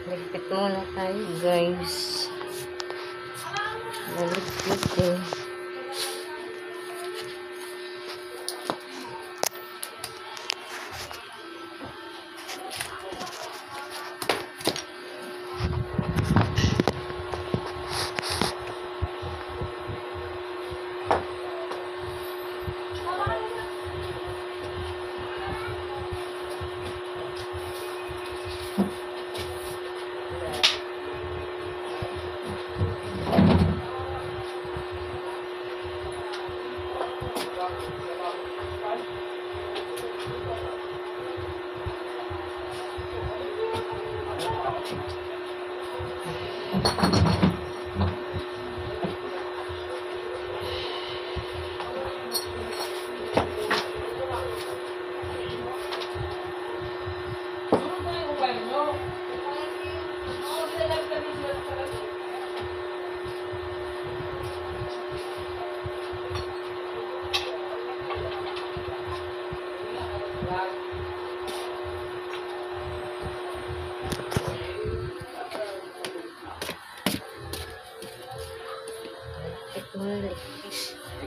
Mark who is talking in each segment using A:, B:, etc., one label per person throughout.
A: Ligpit muna tayo, guys. Naligpit eh.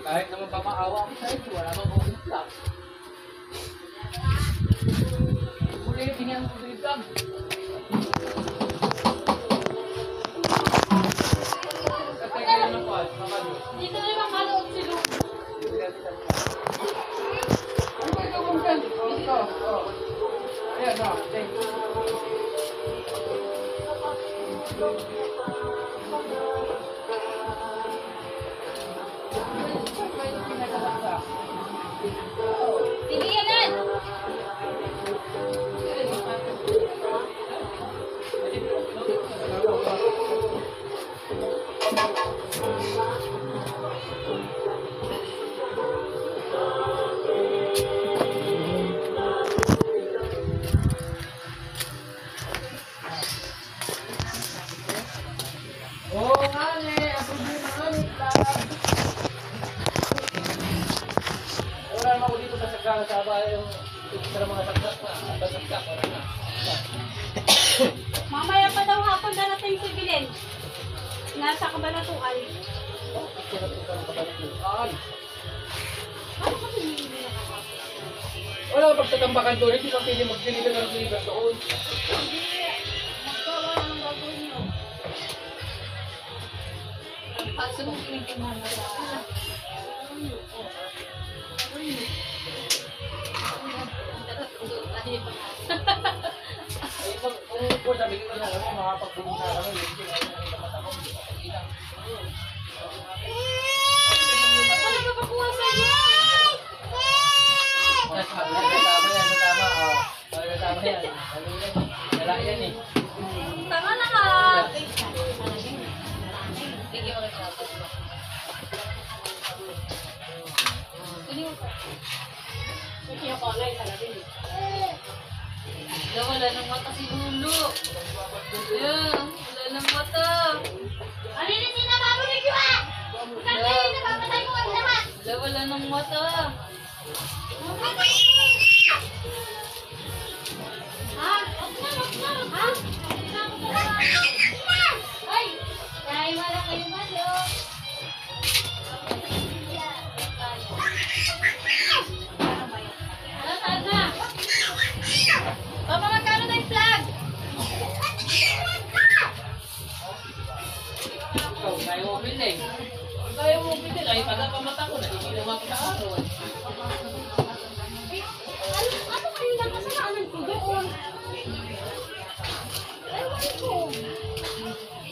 B: Kahit naman pa maawa ako sa ito, wala mang okay lang. Muli, tingnan ko dito. Katay kayo ng kuwan, mamalo.
C: Dito na yung maloob si Lu.
B: Ano ba ito kung saan? Ito. Ayan, no. Thank you.
C: Sige, yan!
B: Oh, ngani! Ang problema ngani lang! Wala naman ako dito sa sagana sa bahay yung sa mga sagsak na. Sagsak, wala na.
C: Mamaya pa daw hapon darating si Bilen. Nasa Kabanatuan. Ano kasi hindi na nakakapagod?
B: Wala akong pagtatambakan doon, hindi ka pili mag-deliver ng deliver doon.
C: Hindi. Magkawa ng gagawin nyo. Pasunod ko yung kumanda.
B: Kung sabi ko na naman, makapagpulong na kami, hindi na naman ako, hindi lang.
C: Ba't ka nagpapakuha sa'yo?
B: Tama yan. Wala yan eh.
C: Tama na ka!
D: Wala nang mata si Lulu. Ayan, wala nang mata.
C: Alinisin na babalik yun ah! Kakainin na papatay mo ang lahat!
D: Wala nang mata.
C: Ha? Ha? Ay! Dahil wala kayong malo. Saan na? Papa, magkano na yung flag?
B: Ikaw, kaya mo bilhin. Kaya mo bilhin, ay pala pamata ko na, hindi naman ako sa araw.
C: Ano kayo nagkasalanan ko doon? Ewan ko.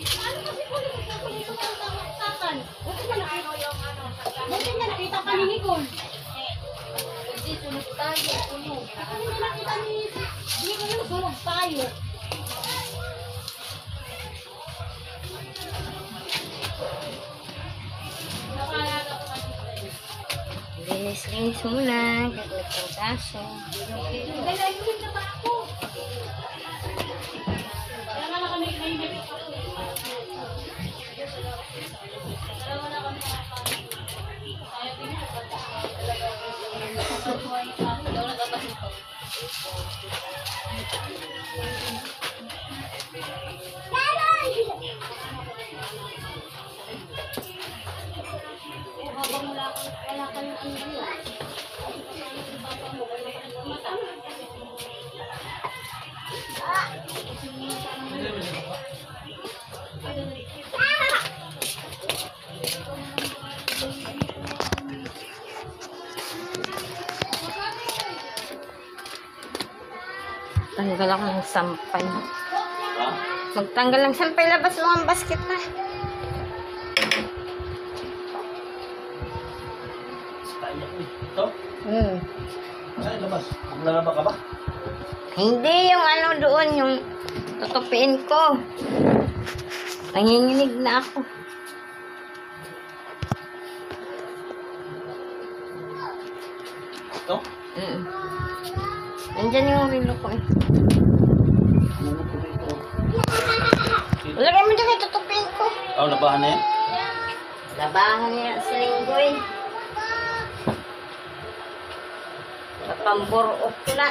C: Ano kasi ko nagkakulito ng takan? Buti na nakita ka ni Nicole.
D: Hindi, sunod tayo. Sunod.
C: Kasi hindi nakita ni Nicole, sunog tayo.
A: Linis-linis muna. Gagawin ang kaso.
C: Dalayin na ba ako? Kaya nga na kami nainibig ako. Dalawa na kami nakakain. Kaya pinapagod ako. Dalawa na tapos ito.
A: Tanggal ako ng sampay.
B: Ha?
A: Magtanggal ng sampay. Labas mo ang basket na.
B: Tayo ko eh. Ito? Saan labas? Maglalaba ka ba?
A: Hindi yung ano doon, yung tutupiin ko. Nanginginig na ako.
B: Ito?
A: Nandyan yung relo ko eh.
B: Ano ko dito?
A: Lagay mo dyan, tutupiin ko.
B: Oh, labahan na yan?
A: Labahan niya sa linggoy. Sa pambor na.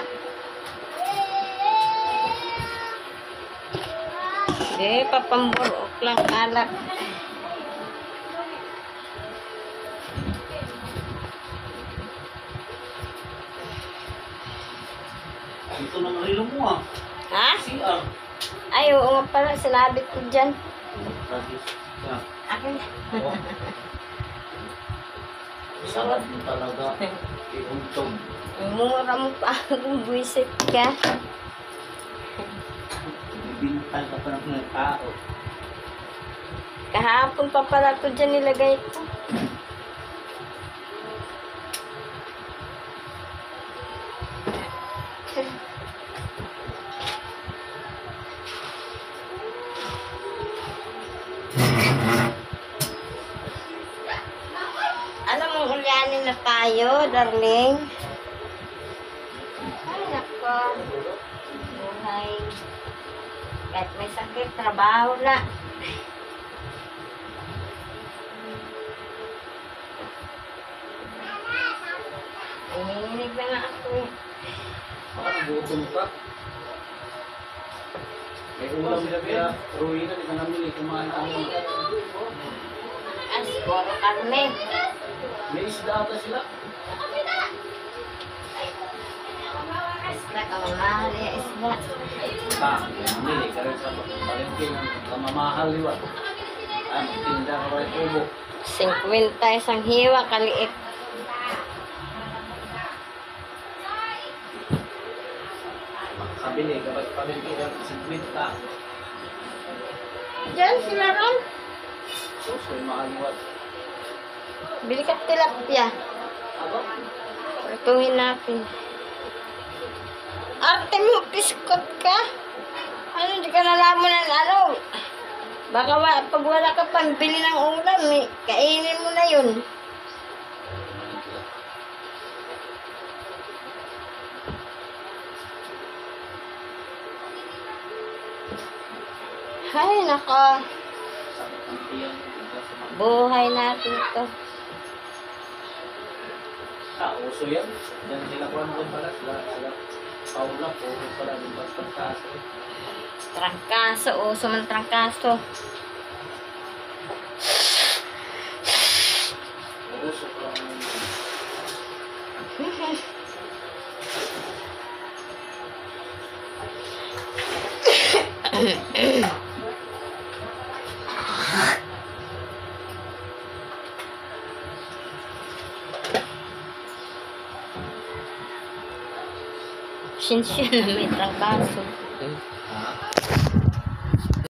A: Hindi, papambor lang alak.
B: Ito na ang relo mo ah.
A: Ha?
B: CR.
A: Ay, oo nga pala, sinabit ko dyan.
B: Yan.
A: Akin.
B: Oh. Sarap mo talaga. Iuntog.
A: Mura mo pa akong buwisit ka.
B: Bintang ka pa ng mga tao.
A: Kahapon pa pala ito dyan nilagay ko. Alam mo, ulyanin na tayo, darling. Ay, nako. Buhay. Kahit may sakit, trabaho na. Nanginginig na nga ako eh.
B: Parang gutom ka. May ulam na kaya Ruina, di ka namili. Kumain kami.
A: Ah, siguro karne.
B: May isda ata sila.
A: Isda ka mamahal ya isda.
B: Namili ka rin sa palengke ng kamamahal liwa. Ano, tinda ka rin ubo.
A: 50 isang hiwa, kaliit.
B: Makakabili ka ba't palengke ng 50?
A: Diyan, sila ron.
B: So, may mahal liwat.
A: Bili ka tilapia.
B: Aba?
A: Pagtuhin natin. Arte mo, piskot ka. Ano, di ka nalaman ng ano. Baka pag wala ka pang bili ng ulam, eh, kainin mo na yun. Ay, nako.
B: Ang tiyan.
A: Buhay natin to.
B: Uso yan. Yan sila kuhan mo pala. Sila Paula po. Pala din basta kaso.
A: Trangkaso, uso man trangkaso.
B: Uso ko ang
A: Sinsyon, may trangkaso.
B: ha?